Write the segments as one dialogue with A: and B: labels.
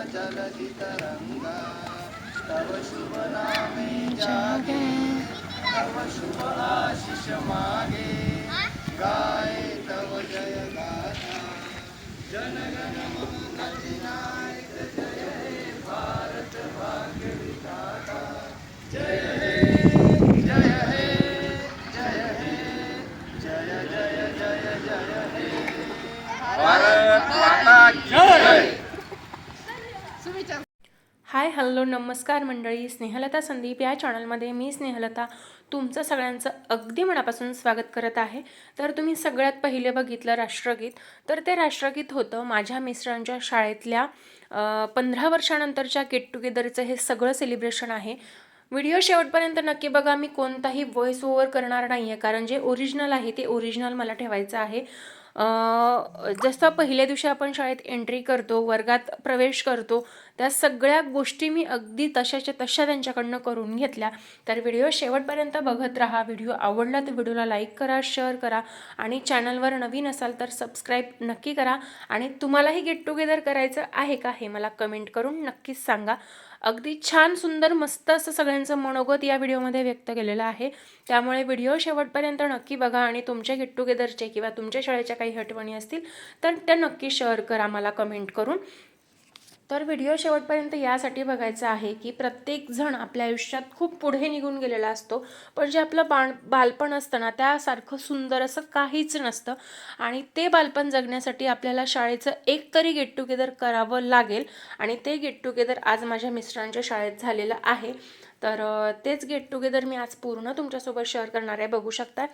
A: चलति तरंगा तव शुभ नामे जागे तव शुभ आशीष मागे गाए तव जय गाथा जनगण मन अधिनायक जय हे भारत भाग्य विधाता जय हे जय हे जय हे जय जय जय जय हे भारत माता की जय.
B: हाय हॅलो नमस्कार मंडळी, स्नेहलता संदीप या चॅनलमध्ये मी स्नेहलता तुमचं सगळ्यांचं अगदी मनापासून स्वागत करत आहे. तर तुम्ही सगळ्यात पहिले बघितलं राष्ट्रगीत, तर ते राष्ट्रगीत होतं माझ्या मिस्टरांच्या शाळेतल्या 15 वर्षानंतरच्या गेट टुगेदरचं हे सगळं सेलिब्रेशन आहे. व्हिडिओ शेवटपर्यंत नक्की बघा. मी कोणताही व्हॉइस ओव्हर करणार नाही आहे, कारण जे ओरिजिनल आहे ते ओरिजिनल मला ठेवायचं आहे. जसं पहिल्या दिवशी आपण शाळेत एंट्री करतो, वर्गात प्रवेश करतो, त्या सगळ्या गोष्टी मी अगदी तशाच्या तशा त्यांच्याकडनं करून घेतल्या. तर व्हिडिओ शेवटपर्यंत बघत राहा. व्हिडिओ आवडला तर व्हिडिओला लाईक करा, शेअर करा आणि चॅनलवर नवीन असाल तर सबस्क्राईब नक्की करा. आणि तुम्हालाही गेट टुगेदर करायचं आहे का हे मला कमेंट करून नक्कीच सांगा. अगदी छान सुंदर मस्त असं सगळ्यांचं मनोगत या व्हिडिओमध्ये व्यक्त केलेलं आहे. त्यामुळे व्हिडिओ शेवटपर्यंत नक्की बघा आणि तुमच्या गेट टुगेदरचे किंवा तुमच्या शाळेच्या काही आठवणी असतील तर त्या नक्की शेअर करा मला कमेंट करून. तर व्हिडिओ शेवटपर्यंत यासाठी बघायचा आहे की प्रत्येकजण आपल्या आयुष्यात खूप पुढे निघून गेलेला असतो, पण जे आपलं बालपण असतं ना त्यासारखं सुंदर असं काहीच नसतं. आणि ते बालपण जगण्यासाठी आपल्याला शाळेचं एक तरी गेट टुगेदर करावं लागेल. आणि ते गेट टुगेदर आज माझ्या मिस्टरांच्या शाळेत झालेलं आहे. तर तेच गेट टुगेदर मी आज पूर्ण तुमच्यासोबत शेअर करणार आहे. बघू शकता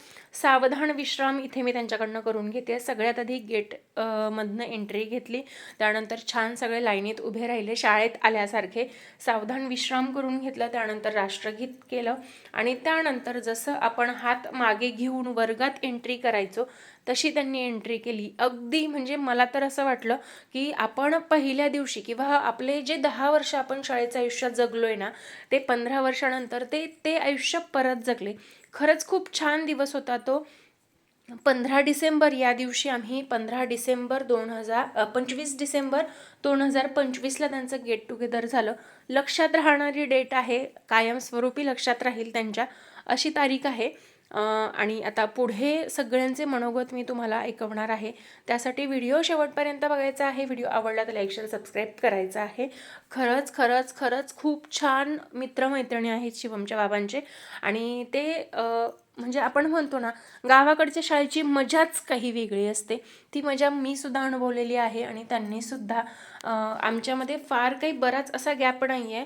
B: सावधान विश्राम इथे मी त्यांच्याकडनं करून घेते. सगळ्यात आधी गेट मधनं एंट्री घेतली, त्यानंतर छान सगळे लाईनीत उभे राहिले शाळेत आल्यासारखे. सावधान विश्राम करून घेतलं, त्यानंतर राष्ट्रगीत केलं आणि त्यानंतर जसं आपण हात मागे घेऊन वर्गात एंट्री करायचो तशी त्यांनी एंट्री केली. अगदी म्हणजे मला तर असं वाटलं की आपण पहिल्या दिवशी किंवा आपले जे 10 वर्ष आपण शाळेचं आयुष्यात जगलोय ना ते 15 वर्षानंतर ते आयुष्य परत जगले. खरंच खूप छान दिवस होता तो. 15 डिसेंबर या दिवशी आम्ही 25 डिसेंबर 2025ला त्यांचं गेट टुगेदर झालं. लक्षात राहणारी डेट आहे, कायमस्वरूपी लक्षात राहील त्यांच्या अशी तारीख आहे. आणि आता पुढे सगळ्यांचे मनोगत मी तुम्हाला ऐकवणार आहे. त्यासाठी व्हिडिओ शेवटपर्यंत बघायचा आहे. व्हिडिओ आवडला तर लाईक शेअर सबस्क्राईब करायचं आहे. खरंच खरंच खरंच खूप छान मित्रमैत्रिणी आहेत शिवमच्या बाबांचे. आणि ते म्हणजे आपण म्हणतो ना गावाकडच्या शाळेची मजाच काही वेगळी असते. ती मजा मी सुद्धा अनुभवलेली आहे आणि त्यांनीसुद्धा. आमच्यामध्ये फार काही बराच असा गॅप नाही आहे,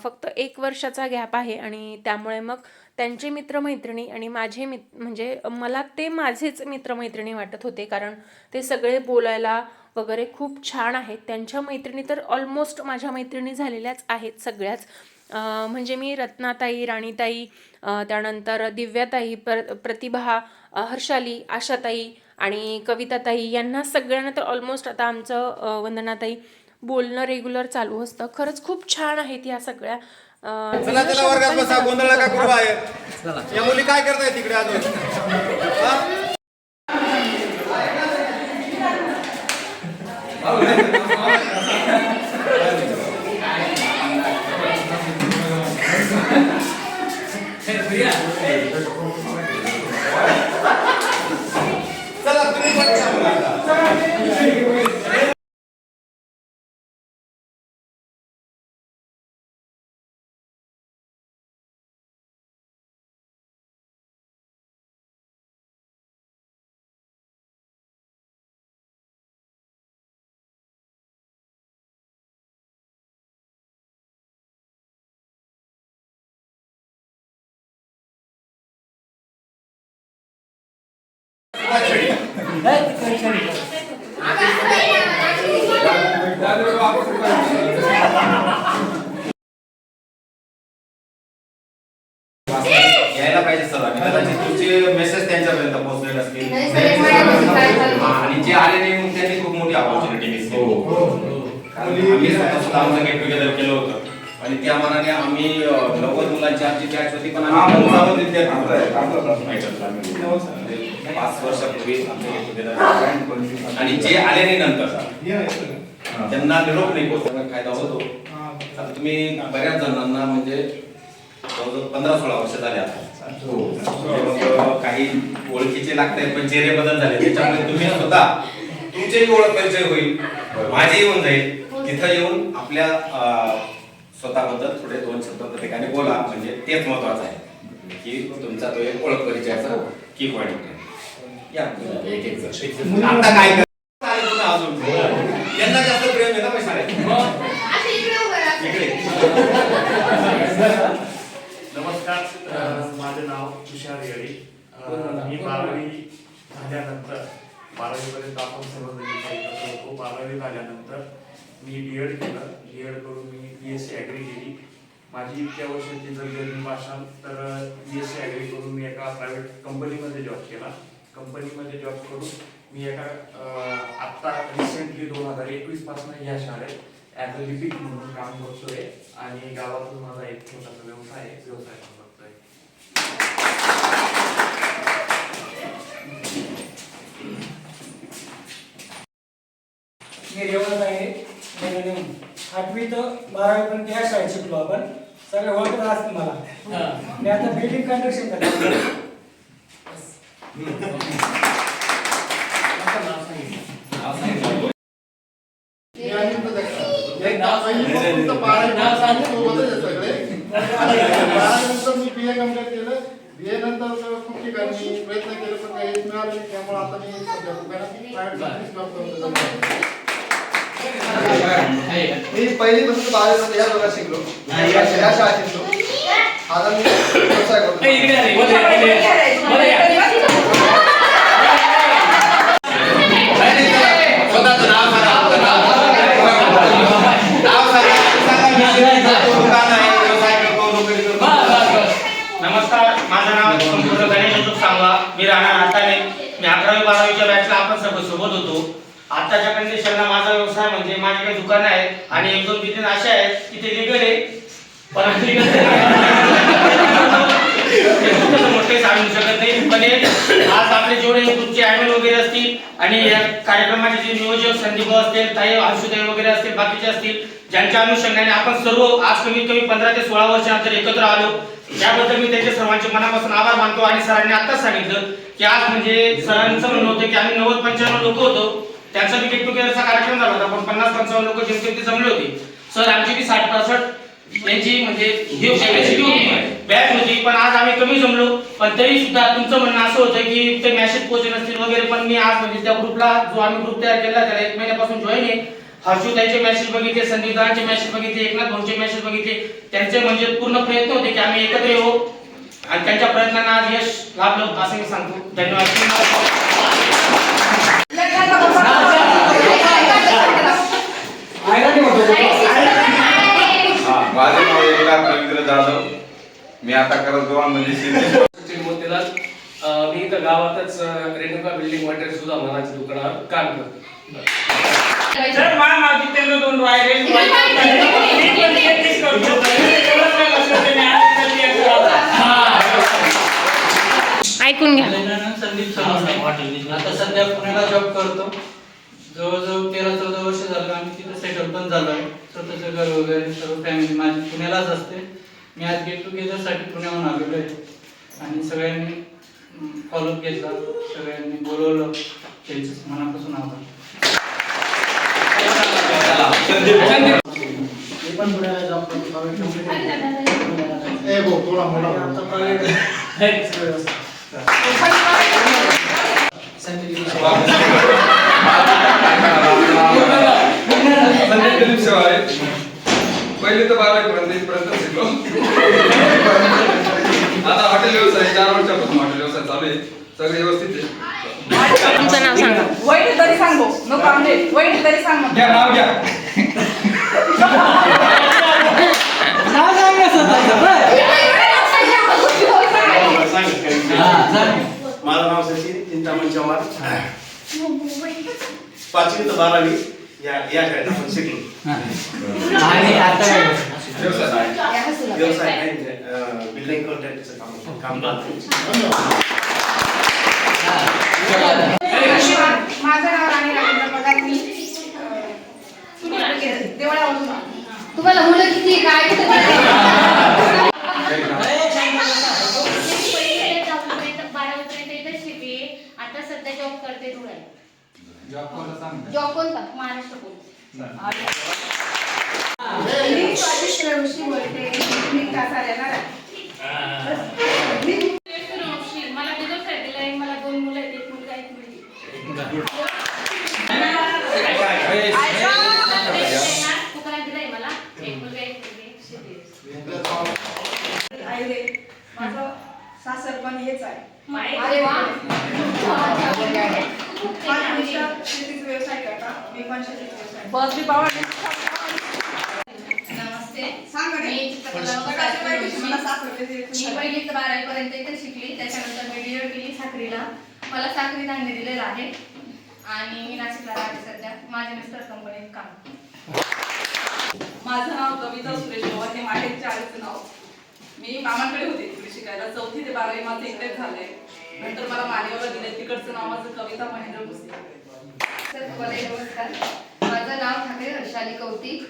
B: फक्त 1 वर्षाचा गॅप आहे. आणि त्यामुळे मग त्यांचे मित्रमैत्रिणी आणि माझे म्हणजे मला ते माझेच मित्रमैत्रिणी वाटत होते, कारण ते सगळे बोलायला वगैरे खूप छान आहेत. त्यांच्या मैत्रिणी तर ऑलमोस्ट माझ्या मैत्रिणी झालेल्याच आहेत सगळ्याच. म्हणजे मी रत्नाताई, राणीताई, त्यानंतर दिव्याताई, प्रतिभा, हर्षाली, आशाताई आणि कविताताई यांना सगळ्यांना तर ऑलमोस्ट आता आमचं वंदनाताई बोलणं रेग्युलर चालू असतं. खरंच खूप छान आहेत या सगळ्या.
A: चला चला वर्गात बसा, गोंधळ नका करू बाहेर. या मुली काय करताय तिकडे अजून? चला तुम्ही पण यायला पाहिजे सर्वांनी. कदाचित तुमचे मेसेज त्यांच्यापर्यंत पोहोचलेले असतील आणि जे आले नाही मग त्यांनी खूप मोठी अपॉर्च्युनिटी मिस केली. आम्ही स्वतः आमचं गेट टुगेदर केलं होतं आणि त्या मानाने आम्ही 90 मुलांची आमची बॅच होती, पण आम्ही 5 वर्षापूर्वी आमचं गेट टुगेदर आणि जे आले नाही नंतर त्यांना निरोप नाही पोहोचण्याचा फायदा होतो. आता तुम्ही बऱ्याच जणांना म्हणजे जवळजवळ 15-16 वर्ष झाले आता मग काही ओळखीचे लागतात पण चेहरे बदल झाले त्याच्यामुळे तुम्ही स्वतः तुमचेही ओळख परिचय होईल, माझी येऊन जाईल. तिथं येऊन आपल्या स्वतःबद्दल थोडे 2 शब्द प्रत्येकाने बोला, म्हणजे तेच महत्वाचं आहे की तुमचा तो एक ओळख परिचयाचा की पॉईंट या एक एक जण आता काय अजून यांना जास्त प्रेम आहे ना पैसा इकडे.
C: नमस्कार, माझे नाव तुषार येळी. मी 12वी झाल्यानंतर 12वी पर्यंत आपण सर्वजण एकत्र होतो. 12वी झाल्यानंतर मी B.Ed केलं. B.Ed करून मी BSc ॲग्री केली. माझी इतक्या वर्षाची जर जर्नी पाहाल तर BSc ॲग्री करून मी एका प्रायव्हेट कंपनीमध्ये जॉब केला. कंपनीमध्ये जॉब करून मी एका आत्ता रिसेंटली 2021 पासून या शाळेत ॲज अ लिपिक म्हणून काम करतोय आणि गावातून माझा एक छोटासा व्यवसाय करतोय.
D: मी रेवण आहे. 8वी ते 12वी पर्यंत या शाळेत शिकलो आपण. सगळे ओळखत असतील मला. मी आता बिल्डिंग कंस्ट्रक्शन करतो.
E: BA कम्प्लीट केलं. BA नंतर खूप ठिकाणी प्रयत्न केले पण काही मिळाले नाही, त्यामुळे आता मी सध्या प्रायव्हेट जॉब करतो.
F: मी पहिलीपासून 12वी मध्ये या दोघात शिकलो, या शाळेत शिकलो. आता मी व्यवसाय करतो.
A: स्वतःचं नाव सांगा.
G: नमस्कार, माझं नाव संपूर्ण गणेश अशोक सांगा. मी राहणार हाताने. मी 11वी-12वीच्या बॅचला आपण सोबत होतो. आताच्या कंडिशनला माझा व्यवसाय म्हणजे माझे काही दुकान आहेत आणि 1-2 बिझनेस असे आहेत की ते लिगल आहे पण मोठे सांगू शकत नाही. पण आज आपले जेवढे तुमचे ॲन्युअल वगैरे असतील आणि या कार्यक्रमाचे जे नियोजक संदीप असतील, ताई आशुताई वगैरे असतील, बाकीचे असतील, ज्यांच्या अनुषंगाने आपण सर्व आज कमीत कमी 15 ते 16 वर्षानंतर एकत्र आलो, त्याबद्दल मी त्यांच्या सर्वांचे मनापासून आभार मानतो. आणि सरांनी आताच सांगितलं की आज म्हणजे सरांचं म्हणणं होतं की आम्ही 90-95 लोक होतो. त्यांचा बी गेट टुगेदरचा कार्यक्रम झाला होता पण 50-55 लोक जेमतेम ते जमले होते. सर आमची बी 60-65 यांची म्हणजे बॅच होती पण आज आम्ही कमी जमलो. पण तरी सुद्धा तुमचं म्हणणं असं होतं की ते मेसेज पोहोचले नसतील वगैरे, पण मी आज म्हणजे त्या ग्रुपला जो आम्ही ग्रुप तयार केला त्याला 1 महिन्यापासून जॉईन आहे. हर्षुताईचे मेसेज बघितले, संदीपांचे मेसेज बघितले, एकनाथ भाऊंचे मेसेज बघितले. त्यांचे म्हणजे पूर्ण प्रयत्न होते की आम्ही एकत्र येऊ आणि त्यांच्या प्रयत्नांना आज यश लाभलं असं मी सांगतो. धन्यवाद.
H: माझे नाव एकनाथ रवींद्र जाधव. मी आता करत
I: मोतीलाल. मी इथं गावातच रेणुका बिल्डिंग मटेरियल सुद्धा मनाच्या दुकानावर काम करतो.
B: ऐकून घ्या.
J: संदीप चव्हाण. आता सध्या पुण्याला जॉब करतो. जवळजवळ 13-14 वर्ष झालं आम्ही तिथे सेटल पण झालो आहे. स्वतःचं घर वगैरे सर्व फॅमिली माझी पुण्यालाच असते. मी आज गेट टुगेदरसाठी पुण्याहून आलेलो आहे आणि सगळ्यांनी फॉलोअप घेतला, सगळ्यांनी बोलवलं, त्यांचं मनापासून आभार.
E: मी पण पुण्याला जॉब करतो. थोडा मोठा
H: पहिली तर 12वी पर्यंत इथपर्यंत शिकलो. आता हॉटेल व्यवसाय 4 वर्षापासून हॉटेल व्यवसाय चालू आहे. सगळे व्यवस्थित आहे.
B: तुमचं नाव सांगा.
K: वैट तरी सांगो नको आमले वैट तरी सांग.
H: घ्या नाव घ्या.
D: नाव सांगा स्वतःचं.
C: माझं नाव सचिन चिंतामण चव्हाण. 5वी ते 12वी या शाळेत आपण शिकलो.
D: आणि आता
C: व्यवसाय नाही बिल्डिंग कॉन्ट्रॅक्टचं काम
K: माझं नाव राणी रवींद्र पगार. मी
L: तुम्हाला मुलं किती काय आता सध्या जॉब करते धुळ्यात. जॉब कोणता? महाराष्ट्र पोलीस.
K: मी स्वादिष्ट ऋषी बोलते. मी कासाऱ्या ना
L: मला दिलं दिलंय. मला 2 मुलं आहेत, 1 मुलगा 1 मुलगी. तुकाराम दिलाय मला 1 मुलगा 1 मुलगी.
K: आई रे माझं सासर पण हेच आहे.
L: अरे वा.
K: माझे मिस्टर शेतीचा व्यवसाय करतात. मी पण शेतीचा व्यवसाय. बस बी पावा.
L: नमस्ते.
K: सांग रे.
L: मी चित्रकला
K: मला सासर देते.
L: मी 1ली ते 12वी पर्यंत इथे शिकली. त्याच्यानंतर मी डीएड केली साखरीला. मला साखरी धान्य दिलेलं आहे आणि मी नाशिकला राहते सध्या. माझे मिस्टर कंपनीत काम.
K: माझं नाव कविता सुरेश पवार. हे माहेरच्या आईचं नाव. मी मामांकडे होते तिकडे शिकायला. 4थी ते 12वी माझं इकडेच झालंय. नंतर मला मालेगावला दिलंय. तिकडचं नाव माझं कविता महेंद्र भुसे.
L: सर तुम्हाला नमस्कार. माझं नाव ठाकरे हर्षाली कौतिक.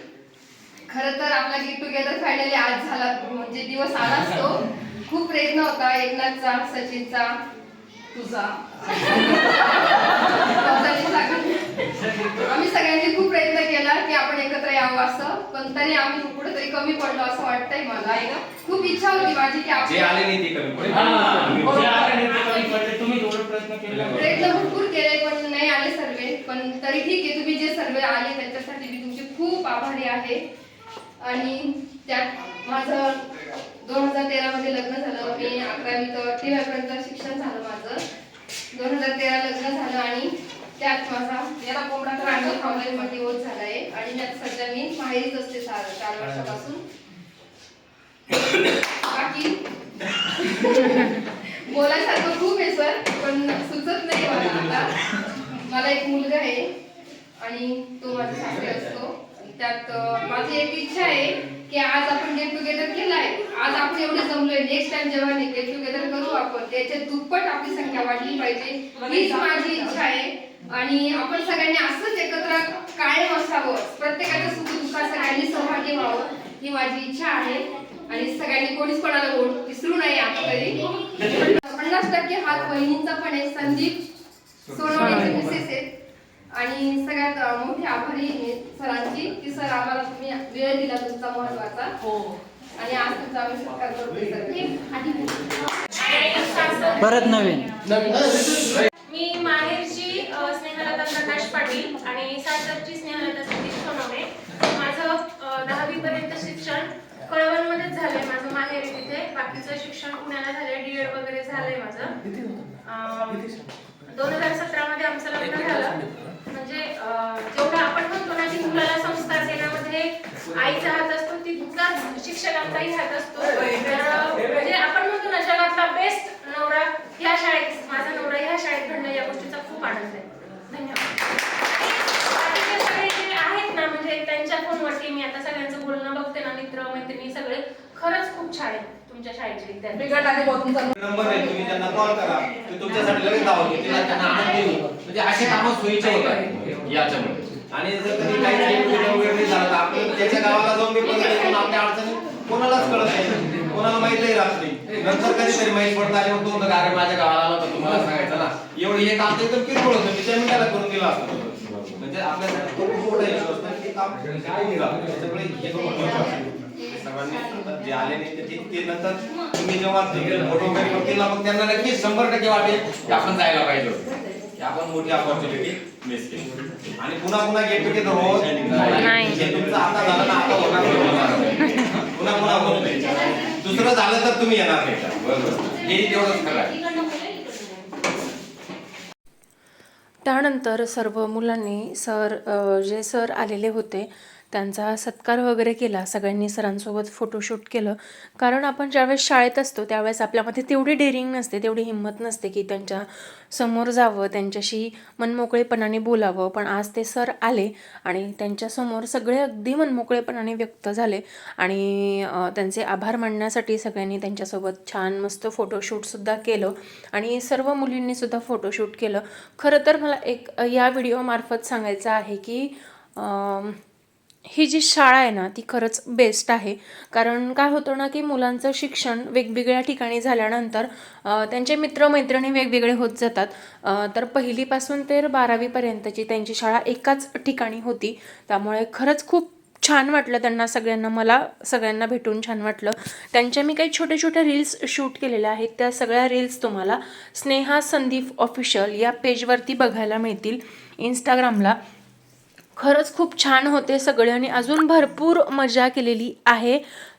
L: खरं तर आपला गेट टुगेदर फायनली आज झाला. म्हणजे दिवस आलाच तो. खूप प्रयत्न होता एकनाथचा, सचिनचा, तुझा. आम्ही सगळ्यांनी खूप प्रयत्न केला की आपण एकत्र यावं असं, पण तरी आम्ही कुठेतरी कमी पडलो असं वाटतंय मला. खूप इच्छा होती माझी की
A: जे
L: आपण
A: आले नाही ते कमी पडले.
L: प्रयत्न भरपूर केले पण नाही आले सर्वे. पण तरी ठीक आहे, तुम्ही जे सर्वे आले त्याच्यासाठी मी तुमचे खूप आभारी आहे. आणि त्यात माझं 2013 मध्ये लग्न झालं. मी 11वी ते 12वी पर्यंत शिक्षण झालं माझं. 2013 लग्न झालं आणि त्यात माझा याला कोंबडा रांगोळ कॉलेजमध्ये डिवोर्स झालाय आणि मी आता सध्या मी माहेरीच असते 4 वर्षापासून. बाकी बोलायसारखं खूप आहे सर, पण सुचत नाही मला आता. मला एक मुलगा आहे आणि तो माझ्या सासरी असतो. त्यात माझी एक इच्छा आहे की आज आपण गेट टुगेदर केलाय. आज आपण एवढे जमलोय. नेक्स्ट टाइम जेव्हा गेट टुगेदर करू आपण त्याच्या दुप्पट आपली संख्या वाढली पाहिजे हीच माझी इच्छा आहे. आणि आपण सगळ्यांनी असंच एकत्र कायम असावं. प्रत्येकाच्या सुखदुःखात सगळ्यांनी सहभागी व्हावं ही माझी इच्छा आहे. आणि सगळ्यांनी कोणीच कोणाला वोट विसरू नये. आता तरी 50% हात बहिणींचा पण आहे. संदीप सोनवणेचे मिसेस आहेत. आणि सगळ्यात मोठे आभारी आहे सरांची की सर आम्हाला तुम्ही वेळ दिला तुमचा महत्वाचा. आणि आज तुमचा आम्ही सत्कार करतोय सर.
J: परत नवीन
B: मी माहेरची स्नेहलता प्रकाश पाटील आणि सासरची स्नेहलता संदीप सोनवणे. माझं 10वी पर्यंत शिक्षण कळवणमध्येच झालंय. माझं माहेर आहे तिथे. बाकीचं शिक्षण पुण्याला झालंय. डीएड वगैरे झालंय माझं. 2017 मध्ये आमचं लग्न झालं. म्हणजे जेवढं आपण म्हणतो ना की मुलाला संस्कार देण्यामध्ये आईचा हात असतो तितकाच शिक्षकांचाही हात असतो. तर म्हणजे आपण म्हणतो ना जगातला बेस्ट नवरा ह्या शाळेत, माझा नवरा ह्या शाळेत घडणं या गोष्टीचा खूप आनंद आहे. धन्यवाद. बाकीचे सगळे जे आहेत ना म्हणजे त्यांच्या फोनवरती मी आता सगळ्यांचं बोलणं बघते ना, मित्र मैत्रिणी सगळे खरंच खूप छान आहेत तुमच्या शाळेचे विद्यार्थी.
A: नंबर आहे, तुम्ही त्यांना कॉल करा. ते तुमच्यासाठी लगेच धावत येतील. त्यांना आनंद देऊ. म्हणजे असे कामं सोयीचे होतात याच्यामुळे. आणि जर कधी काही वगैरे नाही झालं तर आपण त्याच्या गावाला जाऊन मी परत आपल्या अडचणी कोणालाच कळत नाही, कोणाला माहितही राहत नाही. नंतर कधीतरी माहित पडतं आणि मग तो अरे माझ्या गावाला आला तर तुम्हाला सांगायचं ना. एवढं हे काम तर एकदम किरकोळ होतं. मी 4 मिनिटाला करून दिलं असतं. म्हणजे आपल्यासाठी खूप मोठं यश असतं की काम निघालं. त्याच्यामुळे हे महत्त्वाचं. सर्वांनी जे आले नाही ते नंतर तुम्ही जेव्हा फोटो वगैरे बघतील ना मग त्यांना नक्कीच 100% वाटेल की आपण जायला पाहिजे होतं. की आपण मोठी अपॉर्च्युनिटी मिस केली. आणि पुन्हा पुन्हा गेट टुगेदर होत हे तुमचं आता झालं ना आता होणार पुन्हा होत नाही. दुसरं झालं तर तुम्ही येणार नाही. बरोबर, हे तेवढंच खरं आहे.
B: त्यानंतर सर्व मुलांनी जे सर आलेले होते त्यांचा सत्कार वगैरे केला. सगळ्यांनी सरांसोबत फोटोशूट केलं. कारण आपण ज्यावेळेस शाळेत असतो त्यावेळेस आपल्यामध्ये तेवढी डेअरिंग नसते, तेवढी हिंमत नसते की त्यांच्या समोर जावं, त्यांच्याशी मनमोकळेपणाने बोलावं. पण आज ते सर आले आणि त्यांच्यासमोर सगळे अगदी मनमोकळेपणाने व्यक्त झाले. आणि त्यांचे आभार मानण्यासाठी सगळ्यांनी त्यांच्यासोबत छान मस्त फोटोशूटसुद्धा केलं. आणि सर्व मुलींनीसुद्धा फोटोशूट केलं. खरं तर मला एक या व्हिडिओमार्फत सांगायचं आहे की ही जी शाळा आहे ना ती खरंच बेस्ट आहे. कारण काय होतं ना की मुलांचं शिक्षण वेगवेगळ्या ठिकाणी झाल्यानंतर त्यांचे मित्रमैत्रिणी वेगवेगळे होत जातात. तर पहिलीपासून ते 12वीपर्यंतची त्यांची शाळा एकाच ठिकाणी होती. त्यामुळे खरंच खूप छान वाटलं त्यांना सगळ्यांना, मला सगळ्यांना भेटून छान वाटलं. त्यांच्या मी काही छोटे छोटे रील्स शूट केलेल्या आहेत. त्या सगळ्या रील्स तुम्हाला स्नेहा संदीप ऑफिशियल या पेजवरती बघायला मिळतील इंस्टाग्रामला. खरंच खूप छान होते सगळे आणि अजून भरपूर मजा केलेली आहे.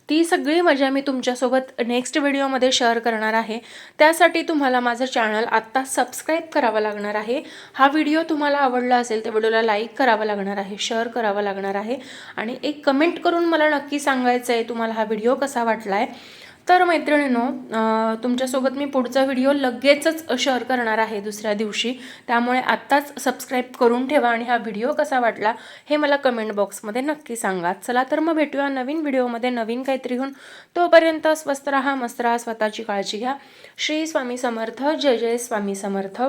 B: ती सगळी मजा मी तुमच्यासोबत नेक्स्ट व्हिडिओमध्ये शेअर करणार आहे. त्यासाठी तुम्हाला माझं चॅनल आत्ता सबस्क्राईब करावं लागणार आहे. हा व्हिडिओ तुम्हाला आवडला असेल तर व्हिडिओला लाईक करावं लागणार आहे, शेअर करावं लागणार आहे आणि एक कमेंट करून मला नक्की सांगायचं आहे तुम्हाला हा व्हिडिओ कसा वाटला आहे. तर मैत्रिणींनो, तुमच्यासोबत मी पुढचा व्हिडिओ लगेचच शेअर करणार आहे दुसऱ्या दिवशी. त्यामुळे आत्ताच सबस्क्राईब करून ठेवा आणि हा व्हिडिओ कसा वाटला हे मला कमेंट बॉक्समध्ये नक्की सांगा. चला तर मग भेटूया नवीन व्हिडिओमध्ये नवीन काहीतरी घेऊन. तोपर्यंत स्वस्त राहा, मस्त राहा, स्वतःची काळजी घ्या. श्री स्वामी समर्थ. जय जय स्वामी समर्थ.